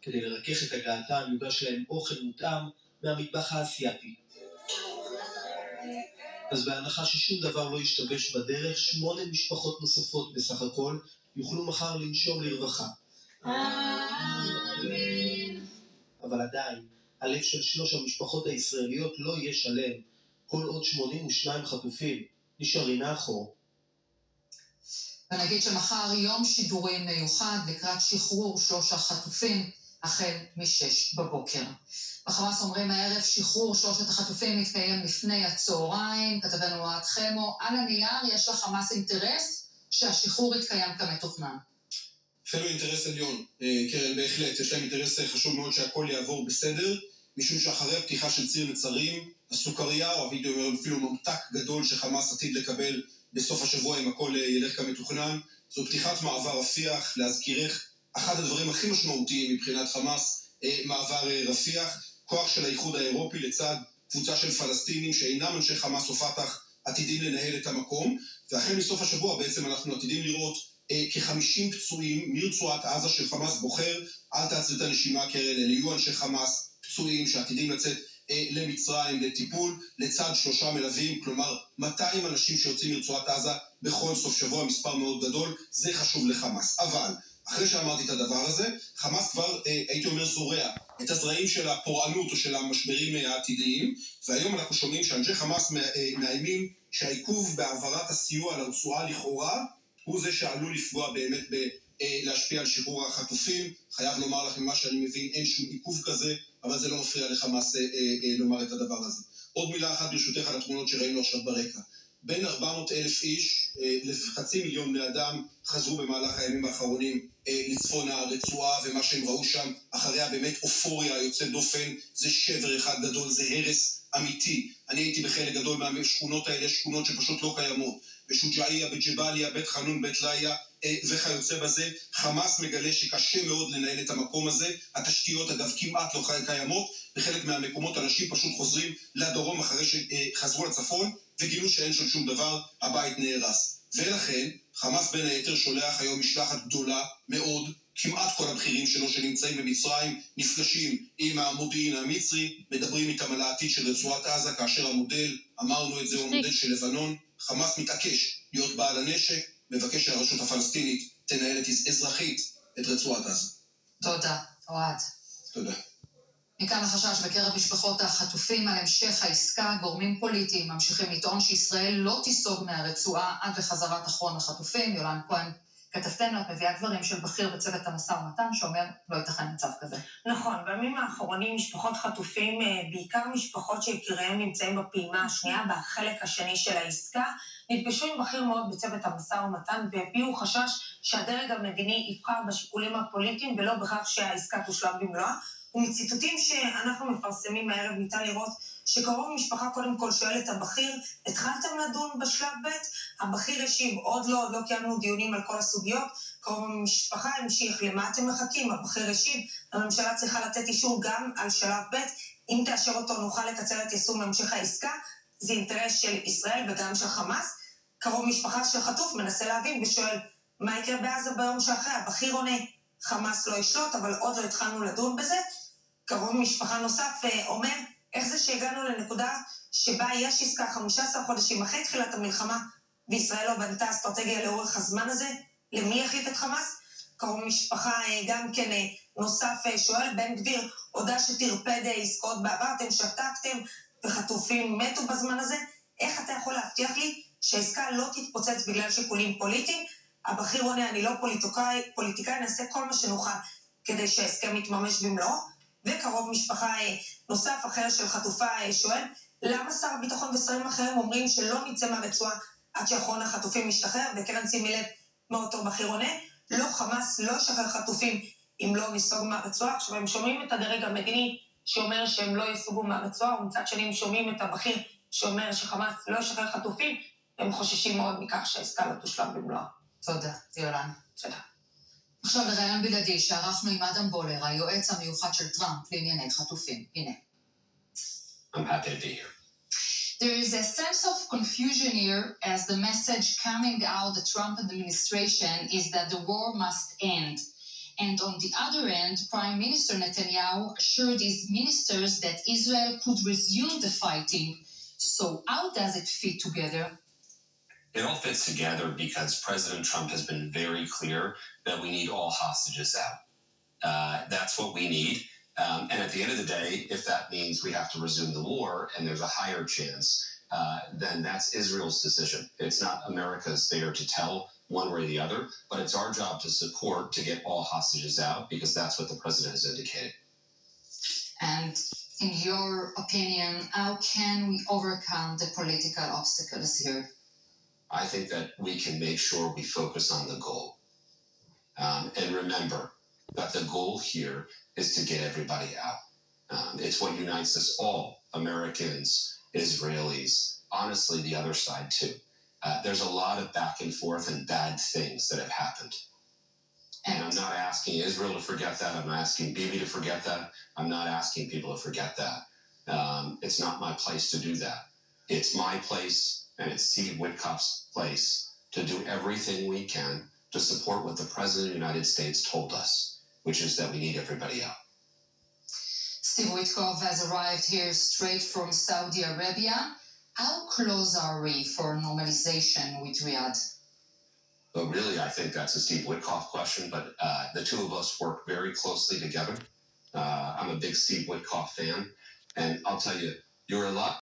כדי לרכך את הגעתם יוגש להם אוכל מותאם מהמטבח האסייתי. אז בהנחה ששום דבר לא ישתבש בדרך, 8 משפחות נוספות בסך הכל יוכלו מחר לנשום לרווחה. אבל עדיין, הלב של 3 המשפחות הישראליות לא יהיה שלם, כל עוד 82 חטופים נשארים מאחור. ונגיד שמחר יום שידורים מיוחד לקראת שחרור 3 החטופים, החל מ-6 בבוקר. בחמאס אומרים הערב שחרור 3 החטופים מתקיים לפני הצהריים, כתבנו אוהד חמו, על הנייר יש לחמאס אינטרס שהשחרור יתקיים כמתוכנן. אפילו אינטרס עליון, קרן, בהחלט, יש להם אינטרס חשוב מאוד שהכל יעבור בסדר, משום שאחרי הפתיחה של ציר נצרים, הסוכריה, או אפילו ממתק גדול שחמאס עתיד לקבל בסוף השבוע אם הכל ילך כמתוכנן, זו פתיחת מעבר רפיח, להזכירך, אחד הדברים הכי משמעותיים מבחינת חמאס, מעבר רפיח, כוח של האיחוד האירופי לצד קבוצה של פלסטינים שאינם אנשי חמאס או פתח עתידים לנהל את המקום, ואחרי מסוף השבוע בעצם אנחנו עתידים לראות כ-50 פצועים מרצועת עזה של חמאס בוחר, אל תעצרי את הנשימה קרן, אלה יהיו אנשי חמאס פצועים שעתידים לצאת למצרים לטיפול, לצד 3 מלווים, כלומר 200 אנשים שיוצאים מרצועת עזה בכל סוף שבוע, מספר מאוד גדול, זה חשוב לחמאס. אבל אחרי שאמרתי את הדבר הזה, חמאס כבר, הייתי אומר, זורע את הזרעים של הפורענות או של המשברים העתידיים, והיום אנחנו שומעים שאנשי חמאס מאיימים שהעיכוב בהעברת הסיוע לרצועה לכאורה, הוא זה שעלול לפגוע באמת להשפיע על שחרור החטופים. חייב לומר לכם מה שאני מבין, אין שום עיכוב כזה, אבל זה לא מפריע לחמאס לומר את הדבר הזה. עוד מילה אחת ברשותך על התמונות שראינו עכשיו ברקע. בין 400,000 איש לחצי מיליון בני אדם חזרו במהלך הימים האחרונים לצפון הרצועה, ומה שהם ראו שם אחריה באמת אופוריה יוצאת דופן, זה שבר אחד גדול, זה הרס אמיתי. אני הייתי בחלק גדול מהשכונות האלה, שכונות שפשוט לא קיימות, בשוג'איה, בג'באליה, בית חנון, בית ליה וכיוצא בזה. חמאס מגלה שקשה מאוד לנהל את המקום הזה, התשתיות אגב כמעט לא קיימות, בחלק מהמקומות אנשים פשוט חוזרים לדרום אחרי שחזרו לצפון וגילו שאין שם שום דבר, הבית נהרס. ולכן חמאס בין היתר שולח היום משלחת גדולה מאוד, כמעט כל הבכירים שלו שנמצאים במצרים נפגשים עם המודיעין המצרי, מדברים איתם על העתיד של רצועת עזה, כאשר המודל, אמרנו את זה, הוא המודל של לבנון. חמאס מתעקש להיות בעל הנשק, מבקש שהרשות הפלסטינית תנהל את אזרחית את רצועת עזה. תודה, אוהד. תודה. מכאן החשש בקרב משפחות החטופים על המשך העסקה, גורמים פוליטיים ממשיכים לטעון שישראל לא תיסוג מהרצועה עד לחזרת אחרון החטופים. יולן כהן, כתבתנו, את מביאה דברים של בכיר בצוות המשא ומתן שאומר לא ייתכן מצב כזה. נכון, בימים האחרונים משפחות חטופים, בעיקר משפחות שיקיריהם נמצאים בפעימה השנייה, בחלק השני של העסקה, נפגשו עם בכיר מאוד בצוות המשא ומתן והביעו חשש שהדרג המדיני יבחר בשיקולים הפוליטיים ולא בכך שהעסקה תושלם במלואה. ומציטוטים שאנחנו מפרסמים הערב ניתן לראות שקרוב משפחה קודם כל שואל את הבכיר, התחלתם לדון בשלב ב'? הבכיר השיב, עוד לא קיימנו דיונים על כל הסוגיות. קרוב המשפחה המשיך, למה אתם מחכים? הבכיר השיב, הממשלה צריכה לתת אישור גם על שלב ב', אם תאשר אותו נוכל לקצר את יישום המשך העסקה, זה אינטרס של ישראל וגם של חמאס. קרוב משפחה של חטוף מנסה להבין ושואל, מה יקרה בעזה ביום שאחרי? הבכיר עונה, חמאס לא ישלוט, אבל עוד לא התחלנו לדון בזה. קרוב משפחה נוסף אומר, איך זה שהגענו לנקודה שבה יש עסקה 15 חודשים אחרי תחילת המלחמה, וישראל לא בנתה אסטרטגיה לאורך הזמן הזה, למי יחליף את חמאס? קרוב משפחה גם כן נוסף שואל, בן גביר הודע שתרפד עסקאות בעבר, אתם שתקתם וחטופים מתו בזמן הזה, איך אתה יכול להבטיח לי שהעסקה לא תתפוצץ בגלל שיקולים פוליטיים? הבכיר עונה, אני לא פוליטיקאי, נעשה כל מה שנוכל כדי שההסכם יתממש במלואו. וקרוב משפחה נוסף אחר של חטופה שואל, למה שר הביטחון ושרים אחרים אומרים שלא נצא מהרצועה עד שאחרון החטופים משתחרר? וקרן שימי לב מה אותו בכיר עונה, לא, חמאס לא ישחרר חטופים אם לא ניסוג מהרצועה. עכשיו הם שומעים את הדרג המדיני שאומר שהם לא יסוגו מהרצועה, ומצד שני הם שומעים את הבכיר שאומר שחמאס לא ישחרר חטופים, הם חוששים מאוד מכך שהעסקה לא תושלם במלואה. תודה, יולן. תודה. עכשיו לרעיון בלעדי שערכנו עם אדם בולר, היועץ המיוחד של טראמפ לענייני חטופים. הנה. I'm happy to be here. There is a sense of confusion here as the message coming out of the Trump administration is that the war must end And on the other end, Prime Minister Netanyahu assured his ministers that Israel could resume the fighting. So how does it fit together? It all fits together because President Trump has been very clear that we need all hostages out. That's what we need. And at the end of the day, if that means we have to resume the war and there's a higher chance, then that's Israel's decision. It's not America's there to tell one way or the other, but it's our job to support to get all hostages out because that's what the president has indicated. And in your opinion, how can we overcome the political obstacles here? I think that we can make sure we focus on the goal. And remember that the goal here is to get everybody out. It's what unites us all, Americans, Israelis, honestly, the other side too. There's a lot of back and forth and bad things that have happened. And I'm not asking Israel to forget that. I'm not asking Bibi to forget that. I'm not asking people to forget that. It's not my place to do that. It's my place, and it's Steve Witkoff's place to do everything we can to support what the President of the United States told us, which is that we need everybody out. Steve Witkoff has arrived here straight from Saudi Arabia. How close are we for normalization with Riyadh? But really, I think that's a Steve Witkoff question, but the two of us work very closely together. I'm a big Steve Witkoff fan, and I'll tell you, you're a lot